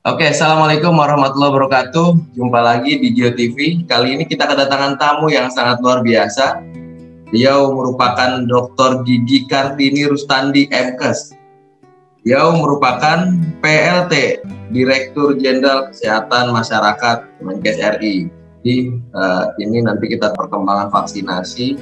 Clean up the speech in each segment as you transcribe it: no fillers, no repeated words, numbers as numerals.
Oke, Assalamualaikum warahmatullahi wabarakatuh. Jumpa lagi di GeoTV. Kali ini kita kedatangan tamu yang sangat luar biasa. Beliau merupakan Dr. Gigi Kartini Rustandi, MKes. Beliau merupakan PLT, Direktur Jenderal Kesehatan Masyarakat Kemenkes RI. Ini nanti kita perkembangan vaksinasi.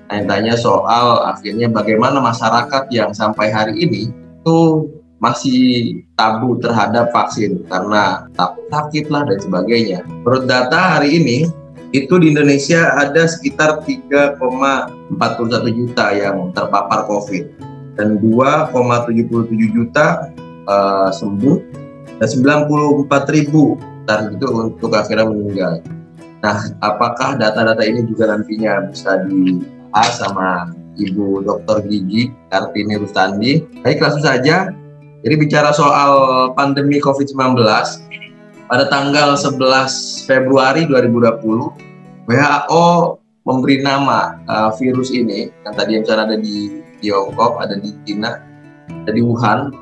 Tanya soal akhirnya bagaimana masyarakat yang sampai hari ini itu masih tabu terhadap vaksin karena takut sakit lah dan sebagainya. Menurut data hari ini, itu di Indonesia ada sekitar 3,41 juta yang terpapar COVID dan 2,77 juta sembuh dan 94.000 itu untuk akhirnya meninggal. Nah, apakah data-data ini juga nantinya bisa dibahas sama Ibu Dr. Gigi Kartini Rustandi? Baik, langsung saja. Jadi bicara soal pandemi COVID-19, pada tanggal 11 Februari 2020, WHO memberi nama virus ini, yang tadi yang ada di Tiongkok, ada di China, ada di Wuhan,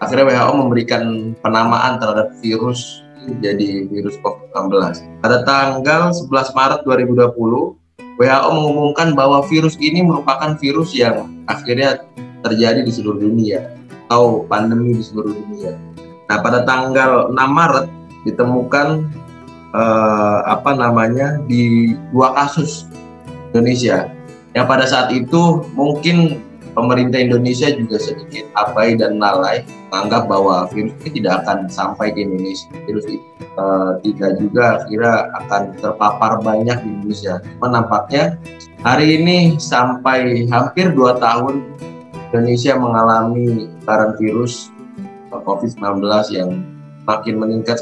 akhirnya WHO memberikan penamaan terhadap virus jadi virus COVID-19. Pada tanggal 11 Maret 2020, WHO mengumumkan bahwa virus ini merupakan virus yang akhirnya terjadi di seluruh dunia atau pandemi di seluruh dunia. Nah, pada tanggal 6 Maret ditemukan di 2 kasus Indonesia. Yang pada saat itu mungkin pemerintah Indonesia juga sedikit abai dan lalai menganggap bahwa virus ini tidak akan sampai ke Indonesia. Virus ini tidak juga kira akan terpapar banyak di Indonesia. Nampaknya hari ini sampai hampir 2 tahun Indonesia mengalami varian virus COVID-19 yang semakin meningkat.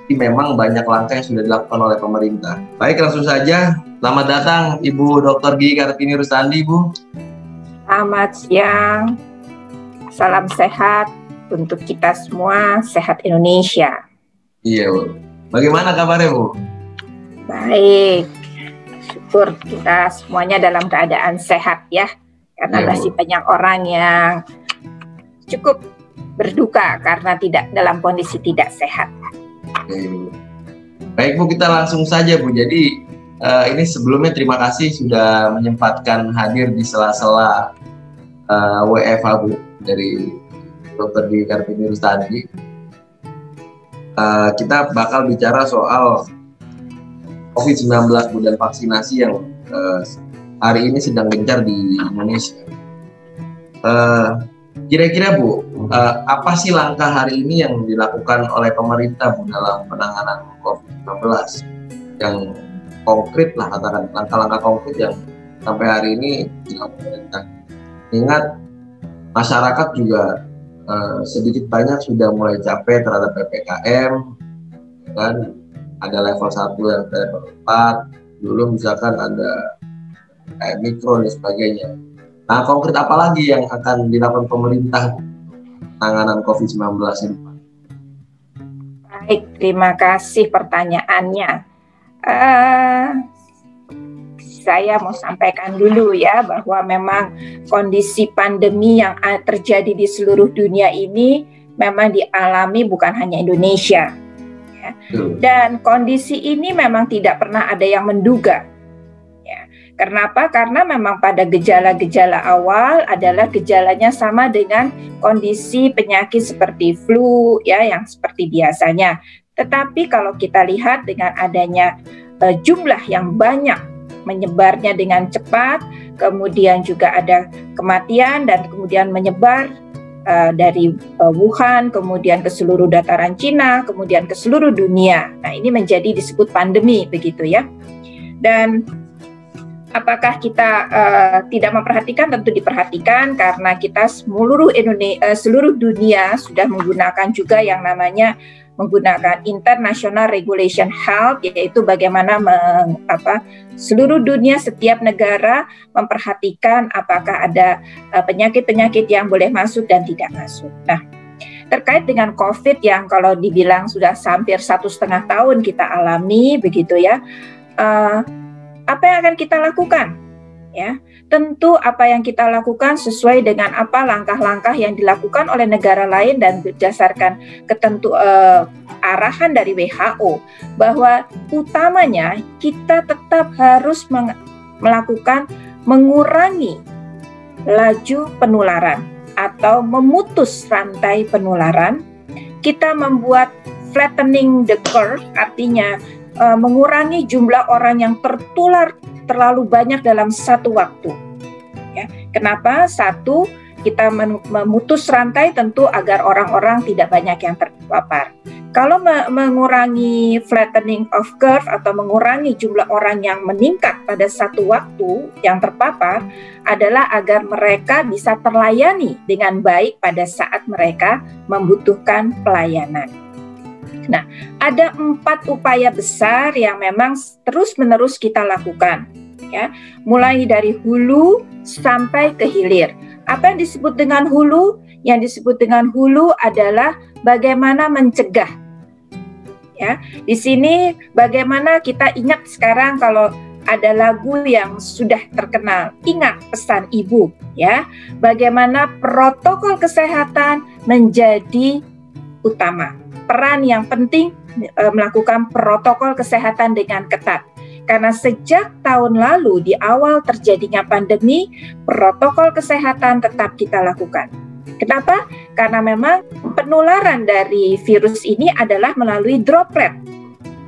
Jadi memang banyak langkah yang sudah dilakukan oleh pemerintah. Baik, langsung saja. Selamat datang Ibu Dr. Gigi Kartini Rustandi, Bu. Selamat siang. Salam sehat untuk kita semua, sehat Indonesia. Iya, Bu. Bagaimana kabarnya, Bu? Baik. Syukur kita semuanya dalam keadaan sehat ya. Karena masih banyak orang yang cukup berduka karena tidak dalam kondisi tidak sehat. Baik, Bu, kita langsung saja, Bu. Jadi ini sebelumnya terima kasih sudah menyempatkan hadir di sela-sela WFH, Bu, dari Dr. Gigi Kartini Rustandi. Kita bakal bicara soal COVID-19, Bu, dan vaksinasi yang hari ini sedang gencar di Indonesia. Kira-kira, Bu, apa sih langkah hari ini yang dilakukan oleh pemerintah, Bu, dalam penanganan COVID-19 yang konkret lah, katakan langkah-langkah konkret yang sampai hari ini dilakukan pemerintah. Ingat, masyarakat juga sedikit banyak sudah mulai capek terhadap PPKM, kan? Ada level 1 yang level 4, dulu misalkan ada kayak mikro dan sebagainya. Nah, konkret apa lagi yang akan dilakukan pemerintah penanganan COVID-19 ini? Baik, terima kasih pertanyaannya. Saya mau sampaikan dulu ya bahwa memang kondisi pandemi yang terjadi di seluruh dunia ini memang dialami bukan hanya Indonesia. Ya. Dan kondisi ini memang tidak pernah ada yang menduga. Kenapa? Karena memang pada gejala-gejala awal adalah gejalanya sama dengan kondisi penyakit seperti flu ya, yang seperti biasanya. Tetapi kalau kita lihat dengan adanya jumlah yang banyak, menyebarnya dengan cepat, kemudian juga ada kematian dan kemudian menyebar dari Wuhan, kemudian ke seluruh dataran Cina, kemudian ke seluruh dunia. Nah, ini menjadi disebut pandemi begitu ya. Dan apakah kita tidak memperhatikan? Tentu diperhatikan karena kita seluruh dunia sudah menggunakan juga yang namanya menggunakan International Regulation Health, yaitu bagaimana seluruh dunia, setiap negara memperhatikan apakah ada penyakit-penyakit yang boleh masuk dan tidak masuk. Nah, terkait dengan COVID yang kalau dibilang sudah hampir 1,5 tahun kita alami, begitu ya, apa yang akan kita lakukan? ya. Tentu apa yang kita lakukan sesuai dengan apa langkah-langkah yang dilakukan oleh negara lain dan berdasarkan arahan dari WHO, bahwa utamanya kita tetap harus mengurangi laju penularan atau memutus rantai penularan. Kita membuat flattening the curve, artinya mengurangi jumlah orang yang tertular terlalu banyak dalam satu waktu. Ya, kenapa? Satu, kita memutus rantai tentu agar orang-orang tidak banyak yang terpapar. Kalau mengurangi flattening of curve atau mengurangi jumlah orang yang meningkat pada satu waktu yang terpapar adalah agar mereka bisa terlayani dengan baik pada saat mereka membutuhkan pelayanan. Nah, ada 4 upaya besar yang memang terus-menerus kita lakukan, ya, mulai dari hulu sampai ke hilir. Apa yang disebut dengan hulu? Yang disebut dengan hulu adalah bagaimana mencegah. Ya, di sini bagaimana kita ingat sekarang kalau ada lagu yang sudah terkenal, ingat pesan ibu, ya. Bagaimana protokol kesehatan menjadi utama. Peran yang penting melakukan protokol kesehatan dengan ketat. Karena sejak tahun lalu di awal terjadinya pandemi, protokol kesehatan tetap kita lakukan. Kenapa? Karena memang penularan dari virus ini adalah melalui droplet.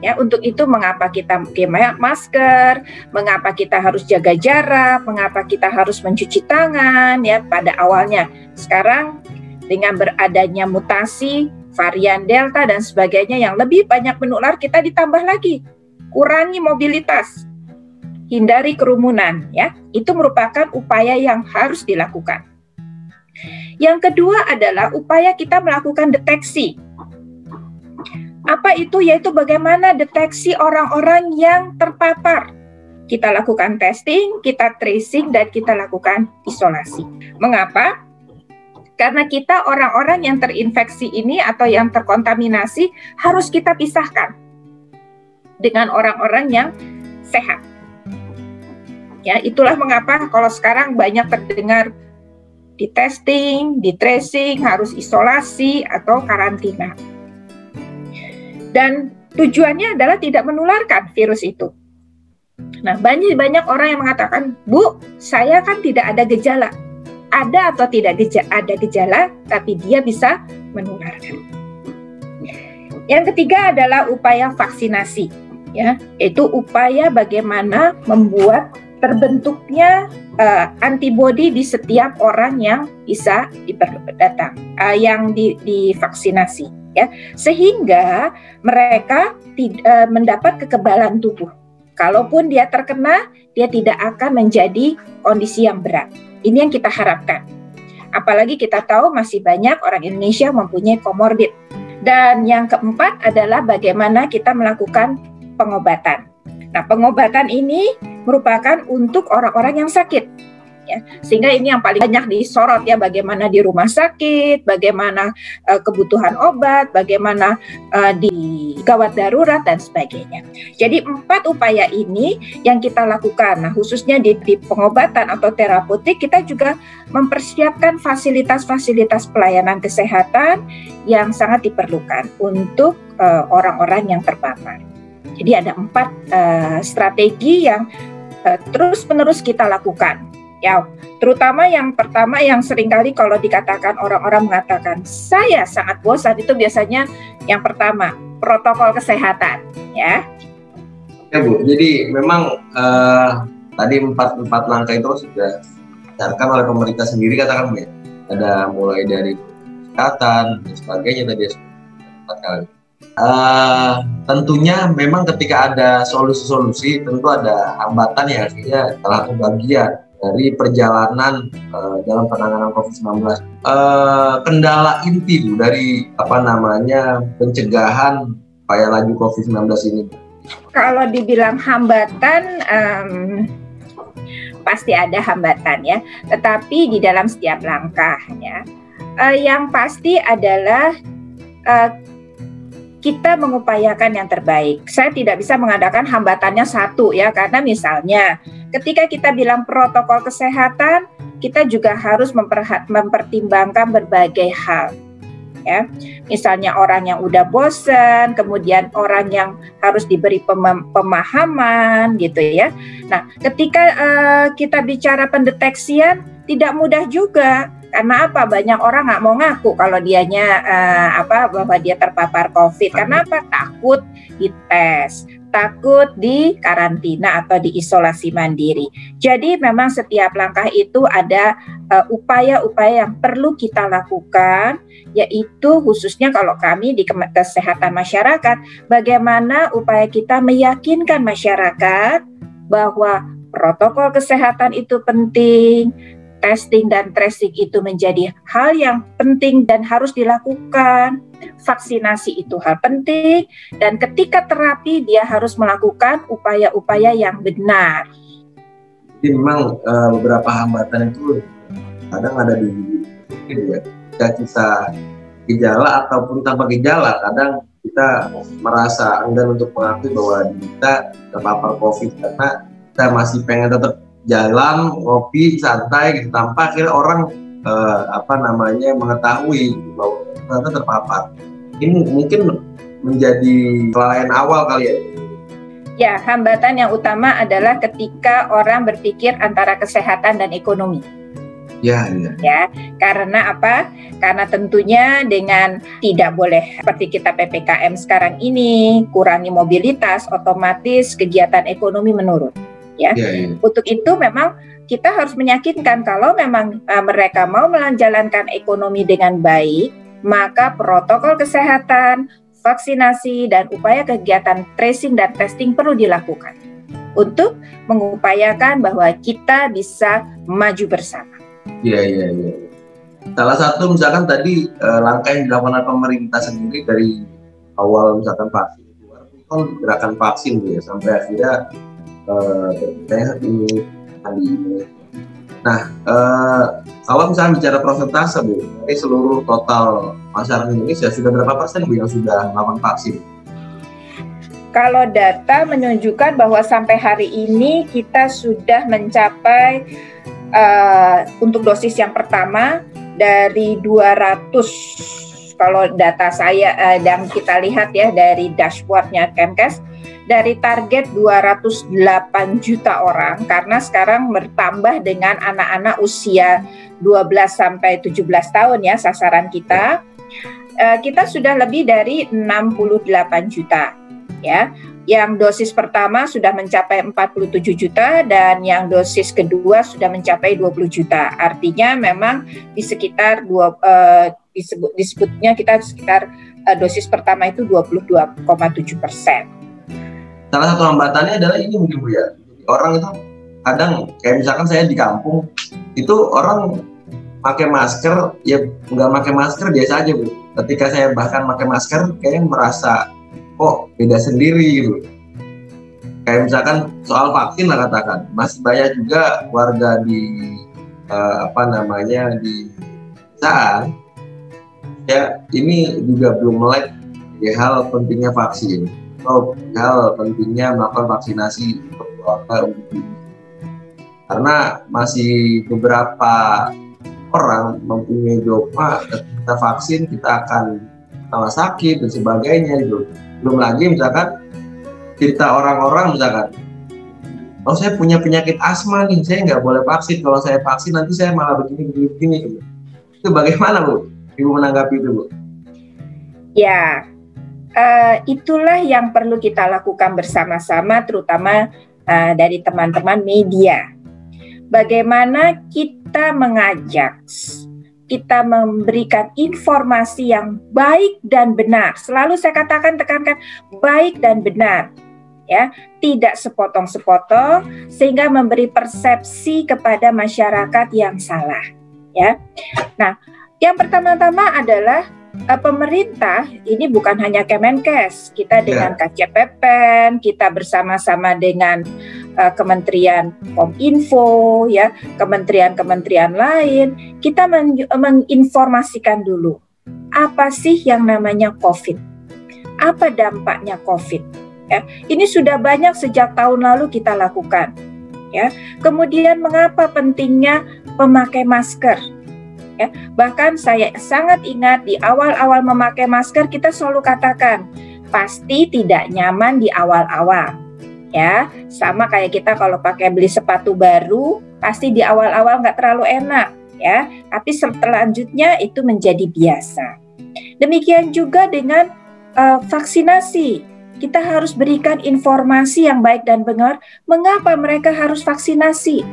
Ya, untuk itu mengapa kita pakai masker, mengapa kita harus jaga jarak, mengapa kita harus mencuci tangan ya pada awalnya. Sekarang dengan beradanya mutasi varian Delta dan sebagainya yang lebih banyak menular, kita ditambah lagi. Kurangi mobilitas, hindari kerumunan, ya. Itu merupakan upaya yang harus dilakukan. Yang kedua adalah upaya kita melakukan deteksi. Apa itu? Yaitu bagaimana deteksi orang-orang yang terpapar. Kita lakukan testing, kita tracing, dan kita lakukan isolasi. Mengapa? Karena kita orang-orang yang terinfeksi ini atau yang terkontaminasi harus kita pisahkan dengan orang-orang yang sehat. Ya, itulah mengapa kalau sekarang banyak terdengar di testing, di tracing, harus isolasi atau karantina. Dan tujuannya adalah tidak menularkan virus itu. Nah, banyak orang yang mengatakan, "Bu, saya kan tidak ada gejala." Ada atau tidak ada gejala, tapi dia bisa menularkan. Yang ketiga adalah upaya vaksinasi, ya, yaitu upaya bagaimana membuat terbentuknya antibodi di setiap orang yang bisa yang divaksinasi, ya, sehingga mereka mendapat kekebalan tubuh. Kalaupun dia terkena, dia tidak akan menjadi kondisi yang berat. Ini yang kita harapkan. Apalagi kita tahu masih banyak orang Indonesia mempunyai komorbid. Dan yang keempat adalah bagaimana kita melakukan pengobatan. Nah, pengobatan ini merupakan untuk orang-orang yang sakit. Ya, sehingga ini yang paling banyak disorot ya, bagaimana di rumah sakit, bagaimana kebutuhan obat, bagaimana di gawat darurat dan sebagainya. Jadi 4 upaya ini yang kita lakukan. Nah, khususnya di pengobatan atau terapeutik, kita juga mempersiapkan fasilitas-fasilitas pelayanan kesehatan yang sangat diperlukan untuk orang-orang yang terpapar. Jadi ada 4 strategi yang terus-menerus kita lakukan. Ya, terutama yang pertama yang seringkali kalau dikatakan orang-orang mengatakan saya sangat bosan, itu biasanya yang pertama protokol kesehatan, ya. Ya Bu, jadi memang tadi 4 langkah itu sudah disarankan oleh pemerintah sendiri, katakan Bu ya. Ada mulai dari kesehatan dan sebagainya tadi 4 kali. Tentunya memang ketika ada solusi-solusi tentu ada hambatan ya, artinya salah satu bagian dari perjalanan dalam penanganan COVID-19. Kendala inti Bu dari pencegahan supaya laju COVID-19 ini. Kalau dibilang hambatan, pasti ada hambatan ya. Tetapi di dalam setiap langkah ya, yang pasti adalah kita mengupayakan yang terbaik. Saya tidak bisa mengadakan hambatannya satu ya, karena misalnya ketika kita bilang protokol kesehatan, kita juga harus mempertimbangkan berbagai hal. Ya, misalnya orang yang udah bosan, kemudian orang yang harus diberi pemahaman gitu ya. Nah, ketika kita bicara pendeteksian, tidak mudah juga. Karena apa? Banyak orang nggak mau ngaku kalau dianya bahwa dia terpapar COVID. Karena apa? Takut dites, takut di karantina atau diisolasi mandiri. Jadi memang setiap langkah itu ada upaya-upaya yang perlu kita lakukan, yaitu khususnya kalau kami di kesehatan masyarakat, bagaimana upaya kita meyakinkan masyarakat bahwa protokol kesehatan itu penting, testing dan tracing itu menjadi hal yang penting dan harus dilakukan. Vaksinasi itu hal penting, dan ketika terapi dia harus melakukan upaya-upaya yang benar. Jadi memang beberapa hambatan itu kadang ada di ya. Kita gejala ataupun tanpa gejala, kadang kita merasa enggan untuk mengakui bahwa kita terpapar COVID karena kita masih pengen tetap jalan, ngopi, santai gitu, tanpa akhirnya orang mengetahui bahwa ternyata terpapar. Ini mungkin menjadi kelalaian awal kali ya. Ya, hambatan yang utama adalah ketika orang berpikir antara kesehatan dan ekonomi. Ya. Karena apa? Karena tentunya dengan tidak boleh seperti kita PPKM sekarang ini, kurangi mobilitas, otomatis kegiatan ekonomi menurun. Ya. Untuk itu memang kita harus meyakinkan kalau memang mereka mau menjalankan ekonomi dengan baik, maka protokol kesehatan, vaksinasi, dan upaya kegiatan tracing dan testing perlu dilakukan untuk mengupayakan bahwa kita bisa maju bersama. Iya. Salah satu misalkan tadi langkah yang dilakukan oleh pemerintah sendiri dari awal misalkan vaksin keluar, kan gerakan vaksin ya sampai akhirnya ini tadi. Nah, kalau misalnya bicara persentase Bu, dari seluruh total masyarakat Indonesia sudah berapa persen Bu yang sudah melakukan vaksin? Kalau data menunjukkan bahwa sampai hari ini kita sudah mencapai untuk dosis yang pertama dari 200, kalau data saya dan kita lihat ya dari dashboardnya Kemkes, dari target 208 juta orang, karena sekarang bertambah dengan anak-anak usia 12 sampai 17 tahun ya sasaran kita. Kita sudah lebih dari 68 juta ya. Yang dosis pertama sudah mencapai 47 juta dan yang dosis kedua sudah mencapai 20 juta. Artinya memang di sekitar disebutnya kita sekitar dosis pertama itu 22,7%. Salah satu hambatannya adalah ini mungkin Bu ya, orang itu kadang kayak misalkan saya di kampung itu orang pakai masker ya nggak pakai masker biasa aja Bu. Ketika saya bahkan pakai masker kayaknya merasa kok beda sendiri gitu. Kayak misalkan soal vaksin lah katakan, masih banyak juga warga di di pedesaan ya ini juga belum melek ya hal pentingnya vaksin. Hal pentingnya melakukan vaksinasi untuk keluarga karena masih beberapa orang mempunyai dogma kita vaksin kita akan tambah sakit dan sebagainya gitu. Belum lagi misalkan kita orang-orang misalkan saya punya penyakit asma nih, saya nggak boleh vaksin, kalau saya vaksin nanti saya malah begini gitu. Itu bagaimana Bu? Ibu menanggapi itu Bu? Ya, itulah yang perlu kita lakukan bersama-sama, terutama dari teman-teman media. Bagaimana kita mengajak, kita memberikan informasi yang baik dan benar. Selalu saya tekankan baik dan benar, ya, tidak sepotong-sepotong sehingga memberi persepsi kepada masyarakat yang salah, ya. Nah, yang pertama-tama adalah pemerintah ini bukan hanya Kemenkes, kita dengan KCPPEN, kita bersama-sama dengan Kementerian Kominfo, ya, kementerian-kementerian lain, kita menginformasikan dulu apa sih yang namanya COVID, Apa dampaknya COVID? Ya, ini sudah banyak sejak tahun lalu kita lakukan. Ya, kemudian mengapa pentingnya memakai masker? Ya, bahkan saya sangat ingat di awal-awal memakai masker kita selalu katakan pasti tidak nyaman di awal-awal. Ya, sama kayak kita kalau pakai beli sepatu baru pasti di awal-awal nggak terlalu enak. Ya, tapi selanjutnya itu menjadi biasa. Demikian juga dengan vaksinasi. Kita harus berikan informasi yang baik dan benar mengapa mereka harus vaksinasi.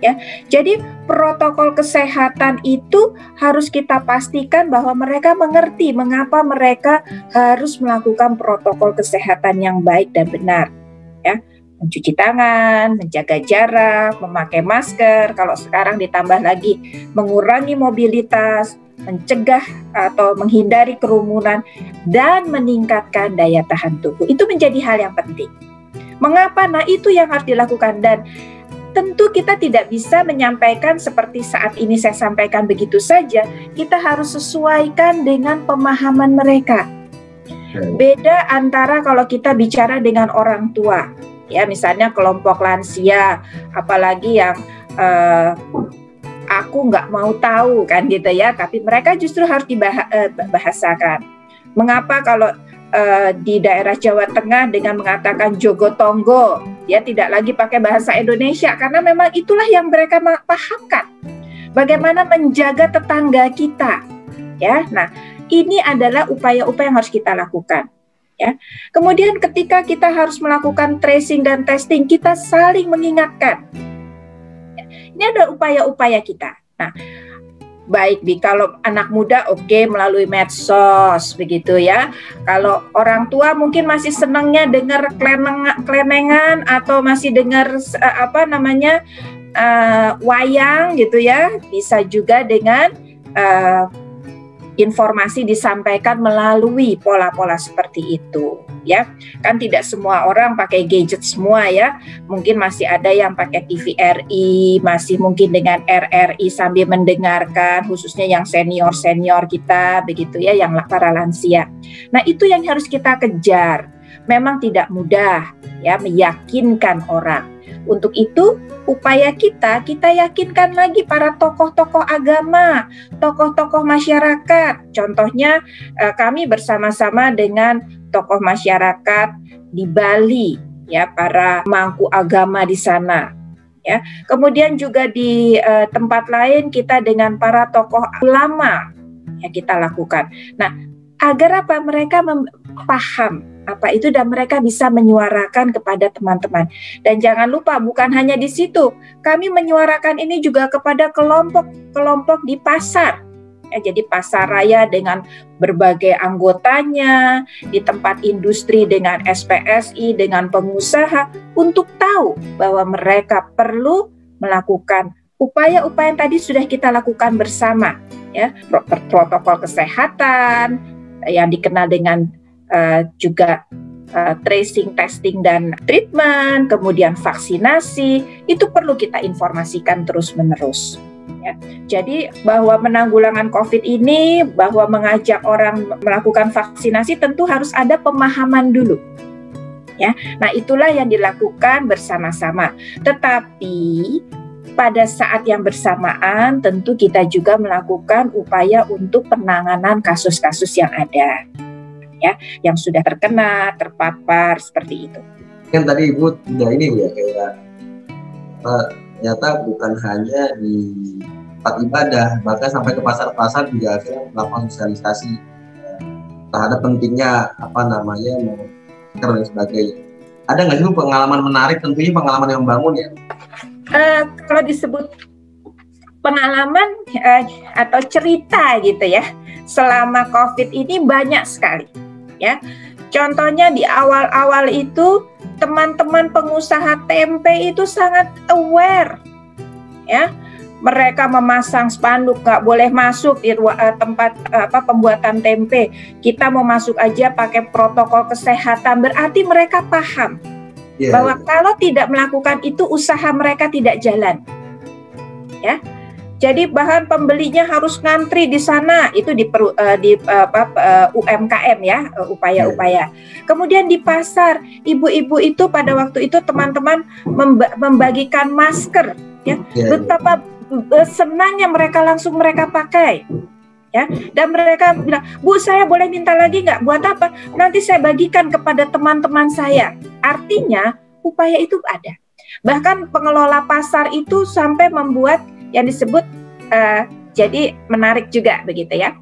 Ya, jadi protokol kesehatan itu harus kita pastikan bahwa mereka mengerti mengapa mereka harus melakukan protokol kesehatan yang baik dan benar. Ya, mencuci tangan, menjaga jarak, memakai masker. Kalau sekarang ditambah lagi mengurangi mobilitas, mencegah atau menghindari kerumunan, dan meningkatkan daya tahan tubuh. Itu menjadi hal yang penting. Mengapa? Nah, itu yang harus dilakukan. Dan tentu kita tidak bisa menyampaikan seperti saat ini saya sampaikan begitu saja. Kita harus sesuaikan dengan pemahaman mereka. Beda antara kalau kita bicara dengan orang tua. Ya, misalnya kelompok lansia, apalagi yang aku nggak mau tahu kan gitu ya, tapi mereka justru harus dibahasakan. Mengapa kalau di daerah Jawa Tengah dengan mengatakan jogotongo, ya tidak lagi pakai bahasa Indonesia, karena memang itulah yang mereka pahamkan. Bagaimana menjaga tetangga kita, ya. Nah, ini adalah upaya-upaya yang harus kita lakukan. Ya. Kemudian ketika kita harus melakukan tracing dan testing, kita saling mengingatkan. Ini ada upaya-upaya kita. Nah, baik kalau anak muda melalui medsos begitu ya. Kalau orang tua mungkin masih senangnya dengar kelenengan atau masih dengar wayang gitu ya. Bisa juga dengan informasi disampaikan melalui pola-pola seperti itu ya. Kan tidak semua orang pakai gadget semua ya. Mungkin masih ada yang pakai TVRI, masih mungkin dengan RRI sambil mendengarkan, khususnya yang senior-senior kita begitu ya, yang para lansia. Nah, itu yang harus kita kejar. Memang tidak mudah ya meyakinkan orang. Untuk itu upaya kita yakinkan lagi para tokoh-tokoh agama, tokoh-tokoh masyarakat. Contohnya kami bersama-sama dengan tokoh masyarakat di Bali, ya, para mangku agama di sana. Ya, kemudian juga di tempat lain kita dengan para tokoh ulama ya kita lakukan. Nah, agar apa? Mereka paham apa itu dan mereka bisa menyuarakan kepada teman-teman. Dan jangan lupa bukan hanya di situ, kami menyuarakan ini juga kepada kelompok-kelompok di pasar. Ya, jadi pasar raya dengan berbagai anggotanya, di tempat industri dengan SPSI, dengan pengusaha, untuk tahu bahwa mereka perlu melakukan upaya-upaya yang tadi sudah kita lakukan bersama. Ya, protokol kesehatan yang dikenal dengan juga tracing, testing, dan treatment, kemudian vaksinasi, itu perlu kita informasikan terus-menerus. Ya. Jadi bahwa menanggulangan COVID ini, bahwa mengajak orang melakukan vaksinasi tentu harus ada pemahaman dulu. Ya, nah itulah yang dilakukan bersama-sama. Tetapi pada saat yang bersamaan tentu kita juga melakukan upaya untuk penanganan kasus-kasus yang ada. Ya, yang sudah terkena, terpapar seperti itu. Kan tadi Ibu udah ini ya kayak ternyata bukan hanya di tempat ibadah, bahkan sampai ke pasar-pasar juga akhirnya melakukan sosialisasi terhadap pentingnya masker dan sebagainya. Ada nggak sih pengalaman menarik, tentunya pengalaman yang membangun ya? Kalau disebut pengalaman atau cerita gitu ya, selama COVID ini banyak sekali. Ya, contohnya di awal-awal itu teman-teman pengusaha tempe itu sangat aware, ya. Mereka memasang spanduk nggak boleh masuk di tempat pembuatan tempe. Kita mau masuk aja pakai protokol kesehatan. Berarti mereka paham bahwa kalau tidak melakukan itu usaha mereka tidak jalan, ya. Jadi bahan pembelinya harus ngantri di sana, itu di UMKM ya, upaya-upaya. Kemudian di pasar, ibu-ibu itu pada waktu itu teman-teman membagikan masker, ya. Betapa senangnya mereka pakai. Ya, dan mereka bilang, Bu, saya boleh minta lagi nggak? Buat apa? Nanti saya bagikan kepada teman-teman saya. Artinya upaya itu ada. Bahkan pengelola pasar itu sampai membuat yang disebut, jadi menarik juga begitu ya.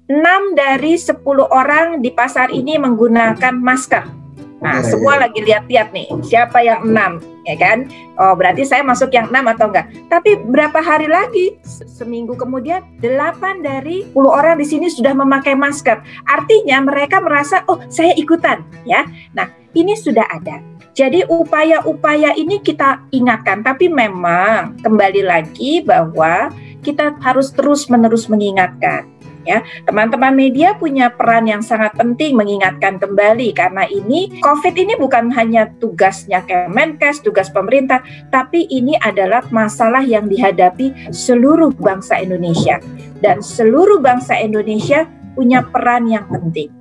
6 dari 10 orang di pasar ini menggunakan masker. Nah, semua lagi lihat-lihat nih, siapa yang 6, ya kan? Oh, berarti saya masuk yang 6 atau enggak? Tapi berapa hari lagi, seminggu kemudian, 8 dari 10 orang di sini sudah memakai masker. Artinya mereka merasa, oh, saya ikutan, ya. Nah, ini sudah ada. Jadi upaya-upaya ini kita ingatkan, tapi memang kembali lagi bahwa kita harus terus-menerus mengingatkan. Ya, teman-teman media punya peran yang sangat penting mengingatkan kembali, karena ini COVID ini bukan hanya tugasnya Kemenkes, tugas pemerintah, tapi ini adalah masalah yang dihadapi seluruh bangsa Indonesia, dan seluruh bangsa Indonesia punya peran yang penting.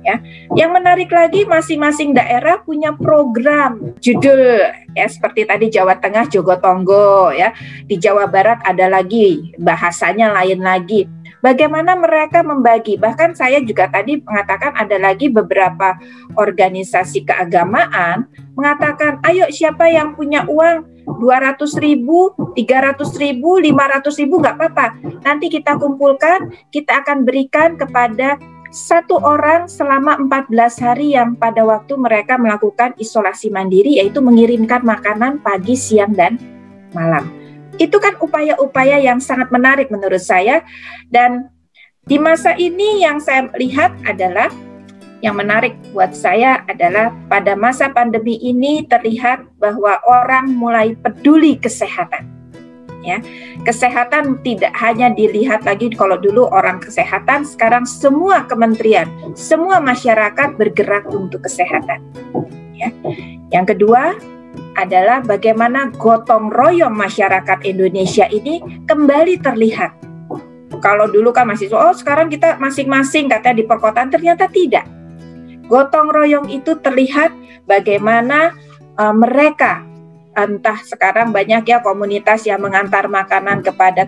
Ya, yang menarik lagi, masing-masing daerah punya program judul, ya, seperti tadi Jawa Tengah Jogotongo, ya, di Jawa Barat ada lagi bahasanya lain lagi. Bagaimana mereka membagi, bahkan saya juga tadi mengatakan ada lagi beberapa organisasi keagamaan mengatakan, ayo siapa yang punya uang 200.000, 300.000, 500.000 nggak apa-apa, nanti kita kumpulkan, kita akan berikan kepada satu orang selama 14 hari yang pada waktu mereka melakukan isolasi mandiri, yaitu mengirimkan makanan pagi, siang, dan malam. Itu kan upaya-upaya yang sangat menarik menurut saya. Dan di masa ini yang saya lihat adalah, yang menarik buat saya adalah pada masa pandemi ini terlihat bahwa orang mulai peduli kesehatan. Ya, kesehatan tidak hanya dilihat lagi, kalau dulu orang kesehatan, sekarang semua kementerian, semua masyarakat bergerak untuk kesehatan. Ya. Yang kedua adalah bagaimana gotong royong masyarakat Indonesia ini kembali terlihat. Kalau dulu kan masih, oh sekarang kita masing-masing katanya di perkotaan, ternyata tidak. Gotong royong itu terlihat bagaimana mereka, entah sekarang banyak ya komunitas yang mengantar makanan kepada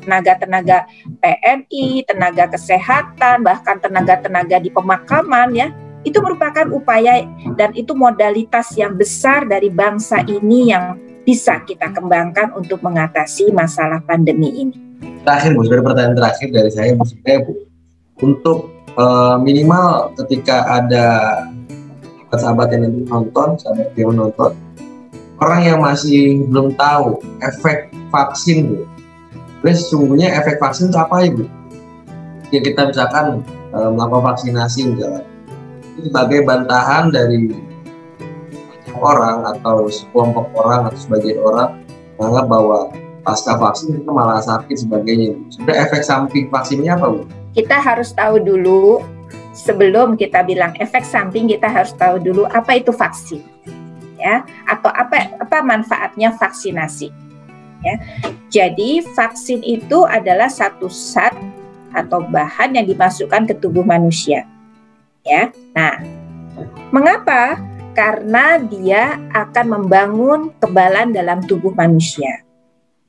tenaga-tenaga TNI, tenaga kesehatan, bahkan tenaga-tenaga di pemakaman ya. Itu merupakan upaya dan itu modalitas yang besar dari bangsa ini yang bisa kita kembangkan untuk mengatasi masalah pandemi ini. Terakhir Bu, sebagai pertanyaan terakhir dari saya, maksudnya Bu, untuk minimal ketika ada sahabat yang nanti nonton, sahabat yang menonton, orang yang masih belum tahu efek vaksin Bu, sesungguhnya efek vaksin itu apa ya Bu? Ya kita misalkan melakukan vaksinasi misalkan, sebagai bantahan dari orang atau sekelompok orang atau sebagian orang menganggap bahwa pasca vaksin itu malah sakit sebagainya. Sebenarnya efek samping vaksinnya apa Bu? Kita harus tahu dulu, sebelum kita bilang efek samping, kita harus tahu dulu apa itu vaksin, ya, atau apa manfaatnya vaksinasi. Ya. Jadi vaksin itu adalah satu zat atau bahan yang dimasukkan ke tubuh manusia. Ya, nah, mengapa? Karena dia akan membangun kekebalan dalam tubuh manusia.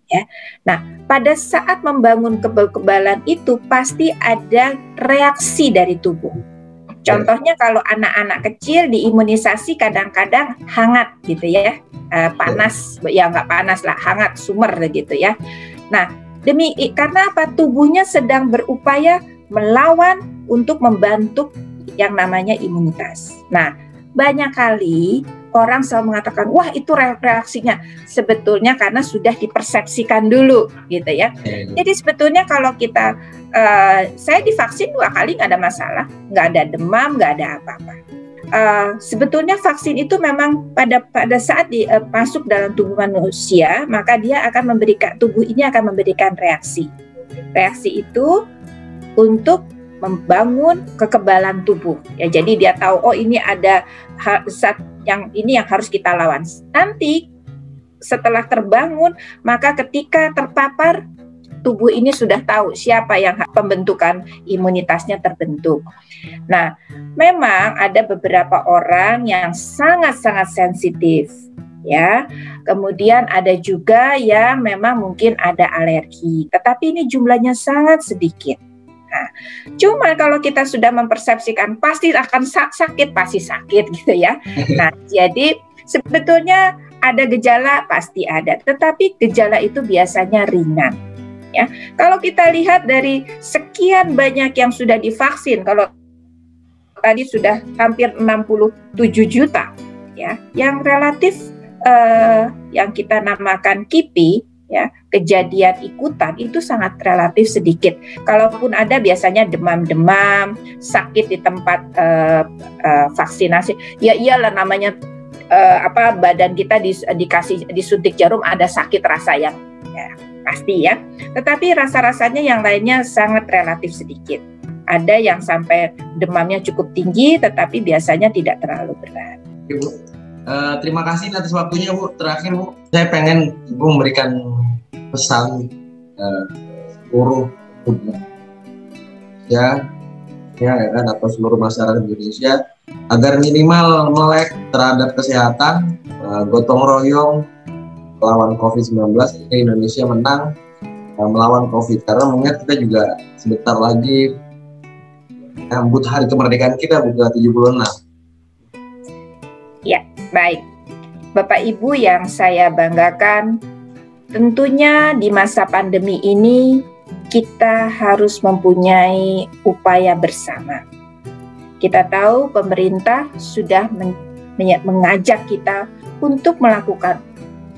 Ya, nah, pada saat membangun kekebalan itu pasti ada reaksi dari tubuh. Contohnya kalau anak-anak kecil diimunisasi kadang-kadang hangat gitu ya, panas, ya nggak panas lah, hangat, sumer gitu ya. Nah, karena apa? Tubuhnya sedang berupaya melawan untuk membentuk yang namanya imunitas. Nah, banyak kali orang selalu mengatakan, wah itu reaksinya. Sebetulnya karena sudah dipersepsikan dulu, gitu ya. Jadi sebetulnya kalau kita, saya divaksin 2 kali nggak ada masalah, nggak ada demam, nggak ada apa-apa. Sebetulnya vaksin itu memang pada saat masuk dalam tubuh manusia, maka dia akan tubuh ini akan memberikan reaksi. Reaksi itu untuk membangun kekebalan tubuh. Ya, jadi dia tahu, oh ini ada zat yang ini yang harus kita lawan. Nanti setelah terbangun, maka ketika terpapar, tubuh ini sudah tahu siapa yang pembentukan imunitasnya terbentuk. Nah, memang ada beberapa orang yang sangat-sangat sensitif, ya. Kemudian ada juga yang memang mungkin ada alergi, tetapi ini jumlahnya sangat sedikit. Nah, cuma kalau kita sudah mempersepsikan pasti akan sakit, pasti sakit gitu ya. Nah, jadi sebetulnya ada gejala pasti ada, tetapi gejala itu biasanya ringan. Ya, kalau kita lihat dari sekian banyak yang sudah divaksin, kalau tadi sudah hampir 67 juta, ya, yang relatif yang kita namakan KIPI, ya, kejadian ikutan itu sangat relatif sedikit. Kalaupun ada biasanya demam-demam, sakit di tempat vaksinasi, ya iyalah namanya badan kita disuntik jarum ada sakit rasa yang ya, pasti ya. Tetapi rasa-rasanya yang lainnya sangat relatif sedikit. Ada yang sampai demamnya cukup tinggi, tetapi biasanya tidak terlalu berat. Ibu, terima kasih atas waktunya, Bu. Terakhir, Bu, saya pengen Ibu memberikan pesan seluruh ya kan, atau seluruh masyarakat Indonesia agar minimal melek terhadap kesehatan, gotong royong melawan COVID-19. Indonesia menang melawan COVID, karena mengingat kita juga sebentar lagi menyambut hari kemerdekaan kita, bukan 76. Ya, baik. Bapak Ibu yang saya banggakan, tentunya di masa pandemi ini kita harus mempunyai upaya bersama. Kita tahu pemerintah sudah mengajak kita untuk melakukan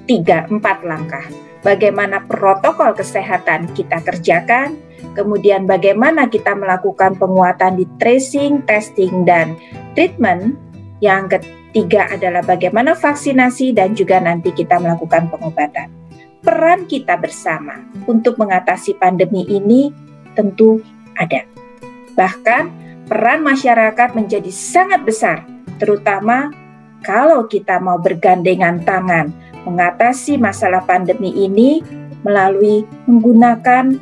3-4 langkah. Bagaimana protokol kesehatan kita kerjakan, kemudian bagaimana kita melakukan penguatan di tracing, testing, dan treatment. Yang ketiga adalah bagaimana vaksinasi dan juga nanti kita melakukan pengobatan. Peran kita bersama untuk mengatasi pandemi ini tentu ada. Bahkan peran masyarakat menjadi sangat besar, terutama kalau kita mau bergandengan tangan mengatasi masalah pandemi ini melalui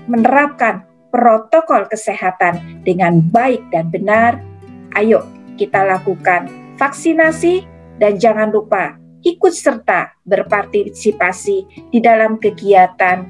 menerapkan protokol kesehatan dengan baik dan benar. Ayo kita lakukan vaksinasi dan jangan lupa ikut serta berpartisipasi di dalam kegiatan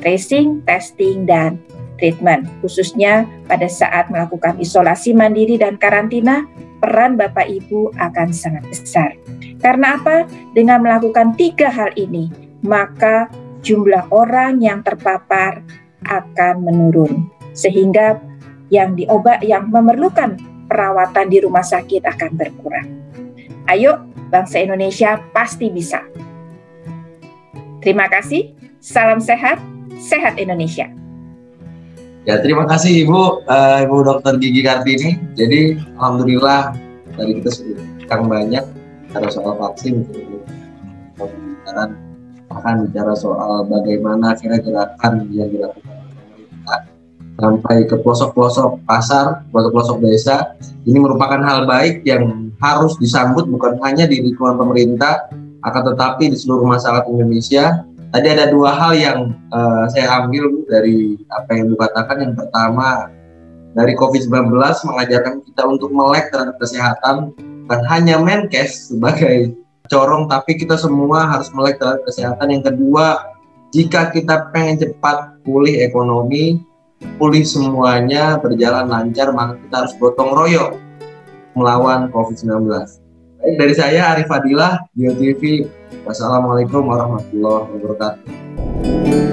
tracing, testing, dan treatment. Khususnya pada saat melakukan isolasi mandiri dan karantina, peran Bapak Ibu akan sangat besar. Karena apa? Dengan melakukan 3 hal ini, maka jumlah orang yang terpapar akan menurun. Sehingga yang memerlukan perawatan di rumah sakit akan berkurang. Ayo, bangsa Indonesia pasti bisa. Terima kasih. Salam sehat, sehat Indonesia. Ya, terima kasih Ibu, Ibu Dr. Gigi Kartini. Jadi, alhamdulillah dari kita sudah banyak bicara soal vaksin, bahkan bicara soal bagaimana gerakan yang dilakukan pemerintah sampai ke pelosok-pelosok pasar, pelosok-pelosok desa. Ini merupakan hal baik yang harus disambut bukan hanya di lingkungan pemerintah, akan tetapi di seluruh masyarakat Indonesia. Tadi ada 2 hal yang saya ambil dari apa yang dikatakan. Yang pertama, dari COVID-19 mengajarkan kita untuk melek terhadap kesehatan, bukan hanya Menkes sebagai corong, tapi kita semua harus melek terhadap kesehatan. Yang kedua, jika kita pengen cepat pulih ekonomi, pulih semuanya berjalan lancar, maka kita harus gotong royong melawan COVID-19. Baik, dari saya Arif Fadilah, GeoTV. Wassalamualaikum warahmatullahi wabarakatuh.